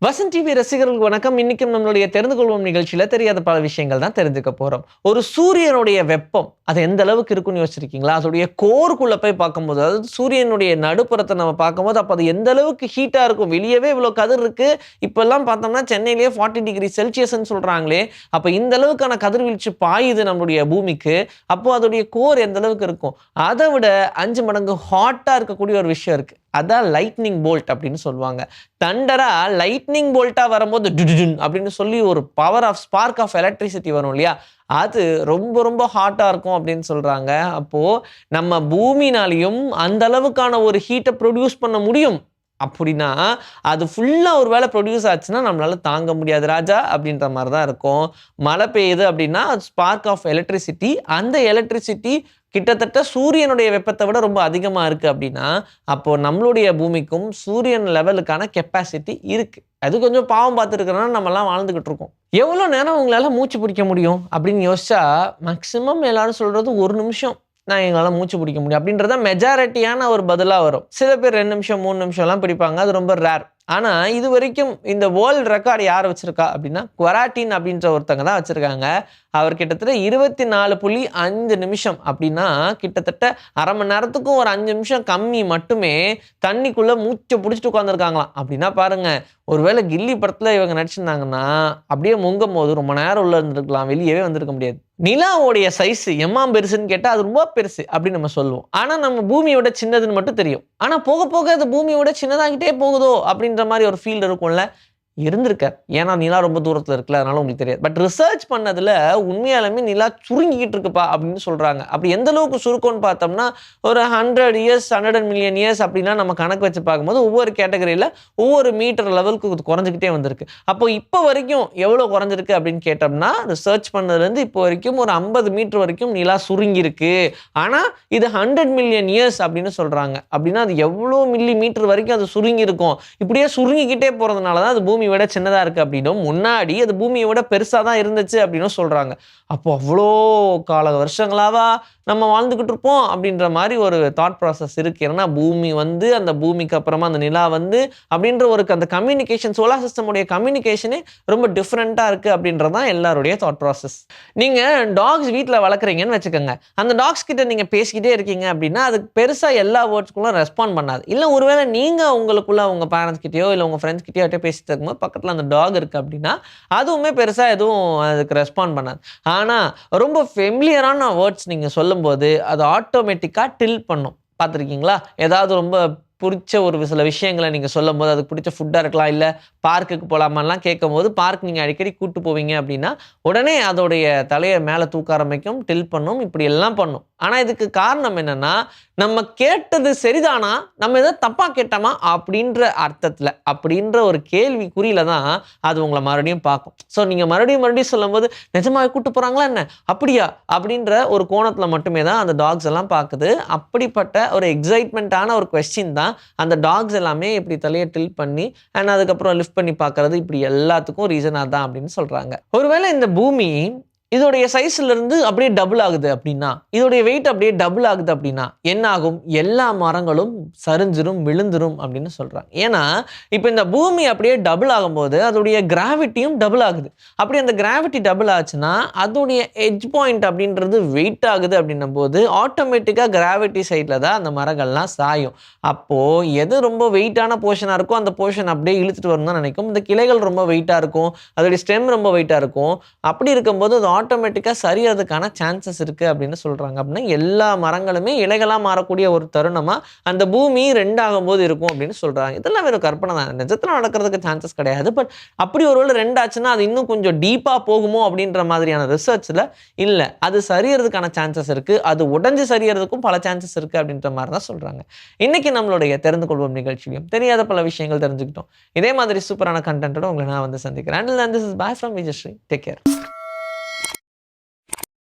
Vasanth TV ரசிகர்களுக்கு வணக்கம். இன்னைக்கும் நம்மளுடைய தெரிந்து கொள்வோம் நிகழ்ச்சியில தெரியாத பல விஷயங்கள் தான் தெரிஞ்சுக்க போறோம். ஒரு சூரியனுடைய வெப்பம் அது எந்த அளவுக்கு இருக்குன்னு யோசிச்சிருக்கீங்களா? அதோடைய கோருக்குள்ள போய் பார்க்கும்போது, அதாவது சூரியனுடைய நடுப்புறத்த நம்ம பார்க்கும்போது, அப்ப அது எந்த அளவுக்கு ஹீட்டா இருக்கும். வெளியவே இவ்வளோ கதிர் இருக்கு. இப்பல்லாம் பார்த்தோம்னா சென்னையிலேயே 40 டிகிரி செல்சியஸ்ன்னு சொல்றாங்களே. அப்ப இந்த அளவுக்கான கதிர்வீழ்ச்சி பாயுது நம்முடைய பூமிக்கு. அப்போ அதோடைய கோர் எந்த அளவுக்கு இருக்கும்? அத விட 5 மடங்கு ஹாட்டா இருக்கக்கூடிய ஒரு விஷயம் இருக்கு. அதான் லைட்னிங் போல்ட் அப்படின்னு சொல்லுவாங்க. தண்டரா லைட்னிங் போல்ட்டா வரும்போது டுடுடுன் அப்படின்னு சொல்லி ஒரு power of spark of electricity வரும் இல்லையா? அது ரொம்ப ரொம்ப ஹாட்டா இருக்கும் அப்படின்னு சொல்றாங்க. அப்போ நம்ம பூமினாலயும் அந்த அளவுக்கான ஒரு ஹீட்ட ப்ரொடியூஸ் பண்ண முடியும். அப்படின்னா, அது ஃபுல்லா ஒரு வேள ப்ரொடியூஸ் ஆச்சுன்னா, நம்மளால தாங்க முடியாது ராஜா அப்படின்ற மாரி தான் இருக்கும். மழை பெய்யுது அப்படின்னா, அது ஸ்பார்க் ஆஃப் எலக்ட்ரிசிட்டி. அந்த எலக்ட்ரிசிட்டி கிட்டத்தட்ட சூரியனுடைய வெப்பத்த விட ரொம்ப அதிகமா இருக்கு அப்படின்னா, அப்போ நம்மளுடைய பூமிக்கும் சூரியன் லெவலுக்கான கெப்பாசிட்டி இருக்கு. அது கொஞ்சம் பாவம் பார்த்துருக்கிறனால நம்மலாம் வாழ்ந்துகிட்டு இருக்கோம். எவ்வளோ நேரம் உங்களால மூச்சு பிடிக்க முடியும் அப்படின்னு யோசிச்சா, மேக்ஸிமம் எல்லாரும் சொல்றது 1 நிமிஷம். நான் எங்களால மூச்சு பிடிக்க முடியும் அப்படின்றது தான் மெஜாரிட்டியான ஒரு பதிலா வரும். சில பேர் 2 நிமிஷம், 3 நிமிஷம்லாம் பிடிப்பாங்க. அது ரொம்ப ரேர். ஆனா, இதுவரைக்கும் இந்த வேர்ல்ட் ரெக்கார்ட் யார் வச்சிருக்கா அப்படின்னா, குவாரட்டின் அப்படின்ற ஒருத்தங்க தான் வச்சிருக்காங்க. அவர் கிட்டத்தட்ட 24.5 நிமிஷம் அப்படின்னா, கிட்டத்தட்ட 1/2 மணி நேரத்துக்கும் ஒரு 5 நிமிஷம் கம்மி மட்டுமே தண்ணிக்குள்ள மூச்ச புடிச்சுட்டு உட்கார்ந்துருக்காங்களாம். அப்படின்னா பாருங்க, ஒருவேளை கில்லி படத்துல இவங்க நடிச்சிருந்தாங்கன்னா, அப்படியே முங்கும்போது ரொம்ப நேரம் உள்ள இருந்திருக்கலாம். வெளியவே வந்திருக்க முடியாது. நிலாவுடைய சைஸ் எம்மாம் பெருசுன்னு கேட்டா, அது ரொம்ப பெருசு அப்படின்னு நம்ம சொல்லுவோம். ஆனா, நம்ம பூமியோட சின்னதுன்னு மட்டும் தெரியும். ஆனா, போக போக அது பூமியோட சின்னதாகிட்டே போகுதோ அப்படின்ற மாரி ஒரு ஃபீல் இருக்கும்ல. இருந்திருக்காது. ஏன்னா நிலா ரொம்ப தூரத்தில இருக்குல்ல. அதனால உங்களுக்கு தெரியாது. பட் ரிசர்ச் பண்ணதுல உண்மையாலுமே நிலா சுருங்கிக்கிட்டு இருக்குப்பா அப்படின்னு சொல்றாங்க. அப்படி எந்த அளவுக்கு சுருக்கம்னு பார்த்தோம்னா, ஒரு 100 இயர்ஸ், 100 மில்லியன் இயர்ஸ் அப்படின்னா நம்ம கணக்கு வச்சு பார்க்கும்போது, ஒவ்வொரு கேட்டகரியில ஒவ்வொரு மீட்டர் லெவலுக்கு இது குறைஞ்சுக்கிட்டே வந்திருக்கு. அப்போ இப்போ வரைக்கும் எவ்வளோ குறைஞ்சிருக்கு அப்படின்னு கேட்டோம்னா, ரிசர்ச் பண்ணதுலேருந்து இப்போ வரைக்கும் ஒரு 50 மீட்டர் வரைக்கும் நிலா சுருங்கியிருக்கு. ஆனா, இது 100 மில்லியன் இயர்ஸ் அப்படின்னு சொல்றாங்க. அப்படின்னா அது எவ்வளோ மில்லி மீட்டர் வரைக்கும் அது சுருங்கி இருக்கும். இப்படியே சுருங்கிக்கிட்டே போறதுனால தான் அது பூமிய விட சின்னதா இருக்கு அப்படின்னும், முன்னாடி அது பூமிய விட பெருசா தான் இருந்துச்சு அப்படின்னும் சொல்றாங்க. அப்போ அவ்ளோ கால வருஷங்களாவா நம்ம வாழ்ந்துகிட்டு இருப்போம் அப்படின்ற மாரி ஒரு தாட் ப்ராசஸ் இருக்கு. ஏன்னா பூமி வந்து, அந்த பூமிக்கு அப்புறமா அந்த நிலா வந்து அப்படின்ற ஒரு அந்த கம்யூனிகேஷன் சோலார் சிஸ்டம் உடைய கம்யூனிகேஷனே ரொம்ப டிஃபரெண்ட்டா இருக்கு அப்படின்றது தான் எல்லாருடைய தாட் ப்ராசஸ். நீங்க டாக்ஸ் வீட்ல வளர்க்குறீங்கன்னு வச்சுக்கோங்க. அந்த டாக்ஸ் கிட்ட நீங்க பேசிக்கிட்டே இருக்கீங்க அப்படின்னா, அது பெருசா எல்லா வேர்ட்ஸ்க்குள்ள ரெஸ்பாண்ட் பண்ணாது. இல்ல ஒருவேளை நீங்க உங்களுக்குள்ள உங்க பேரண்ட்ஸ் கிட்டயோ, இல்ல உங்க ஃபிரெண்ட்ஸ் கிட்டயோ யார்ட்டயோ பேசிட்டு இருக்கும்போது பக்கத்துல அந்த டாக் இருக்கு அப்படின்னா, அதுவுமே பெருசா எதுவும் அதுக்கு ரெஸ்பாண்ட் பண்ணாது. ஆனா, ரொம்ப ஃபெமிலியரான வேர்ட்ஸ் நீங்க சொல்லும்போது, அது ஆட்டோமேட்டிக்கா டில் பண்ணும். பார்த்துருக்கீங்களா? ஏதாவது ரொம்ப புடிச்ச ஒரு சில விஷயங்கள நீங்க சொல்லும்போது, அதுக்கு பிடிச்ச ஃபுட்டா இருக்கலாம், இல்ல பார்க்குக்கு போலாமான்லாம் கேட்கும்போது, பார்க் நீங்க அடிக்கடி கூட்டு போவீங்க அப்படின்னா, உடனே அதோடைய தலைய மேல தூக்க ஆரம்பிக்கும், டில் பண்ணும், இப்படி எல்லாம் பண்ணும். ஆனா, இதுக்கு காரணம் என்னன்னா, நம்ம கேட்டது சரிதானா? நம்ம ஏதோ தப்பா கேட்டோமா? அப்படின்ற அர்த்தத்துல, அப்படின்ற ஒரு கேள்விக்குறியில தான் அது உங்கள மறுபடியும் பார்க்கும். ஸோ, நீங்க மறுபடியும் மறுபடியும் சொல்லும்போது, "நிஜமாவே கூட்டு போறாங்களா என்ன? அப்படியா?" அப்படின்ற ஒரு கோணத்துல மட்டுமே தான் அந்த டாக்ஸ் எல்லாம் பார்க்குது. அப்படிப்பட்ட ஒரு எக்ஸைட்மென்ட்டான ஒரு கொஸ்டின் தான் அந்த டாக்ஸ் எல்லாமே இப்படி தலைய டில்ட் பண்ணி அண்ட் அதுக்கப்புறம் லிஃப்ட் பண்ணி பார்க்கறது, இப்படி எல்லாத்துக்கும் ரீசன் அதான் அப்படின்னு சொல்றாங்க. ஒருவேளை இந்த பூமி இதோடைய சைஸ்ல இருந்து அப்படியே டபுள் ஆகுது அப்படின்னா, இதோடைய வெயிட் அப்படியே டபுள் ஆகுது அப்படின்னா, என்ன ஆகும்? எல்லா மரங்களும் சரிஞ்சிரும், விழுந்துரும் அப்படின்னு சொல்றாங்க. ஏன்னா, இப்ப இந்த பூமி அப்படியே டபுள் ஆகும்போது, அதோடைய கிராவிட்டியும் டபுள் ஆகுது. அப்படி அந்த கிராவிட்டி டபுள் ஆச்சுன்னா, அதோடைய எட்ஜ் பாயிண்ட் அப்படின்றது வெயிட் ஆகுது அப்படின்னும்போது, ஆட்டோமேட்டிக்கா கிராவிட்டி சைட்ல தான் அந்த மரங்கள்லாம் சாயும். அப்போ எது ரொம்ப வெயிட்டான போர்ஷனா இருக்கோ, அந்த போர்ஷன் அப்படியே இழுத்துட்டு வரும்னு தான் நினைக்கும். இந்த கிளைகள் ரொம்ப வெயிட்டா இருக்கும். அதோடைய ஸ்டெம் ரொம்ப வெயிட்டா இருக்கும். அப்படி இருக்கும்போது அது ஆட்டோமேட்டிக்கா சரியறதுக்கான சான்சஸ் இருக்கு அப்படின்னு சொல்றாங்க. அப்படின்னா எல்லா மரங்களுமே இலைகளா மாறக்கூடிய ஒரு தருணமா அந்த பூமி 2 ஆகும்போது இருக்கும் அப்படின்னு சொல்றாங்க. இதெல்லாம் வெறும் கற்பனை தான். நிஜத்துல நடக்கிறதுக்கு சான்சஸ் கிடையாது. பட் அப்படி ஒருவேளை 2 ஆச்சுன்னா அது இன்னும் கொஞ்சம் டீப்பா போகுமோ அப்படின்ற மாதிரியான ரிசர்ச்ல இல்ல. அது சரியறதுக்கான சான்சஸ் இருக்கு. அது உடைஞ்சு சரியறதுக்கும் பல சான்சஸ் இருக்கு அப்படின்ற மாரி தான் சொல்றாங்க. இன்னைக்கு நம்மளுடைய தெரிந்து கொள்வோம் நிகழ்ச்சியிலும் தெரியாத பல விஷயங்கள் தெரிஞ்சுக்கிட்டோம். இதே மாதிரி சூப்பரான கன்டென்ட்டோட உங்கள நான் வந்து சந்திக்கிறேன். Until then, this is bye from Vijayஸ்ரீ. Take care.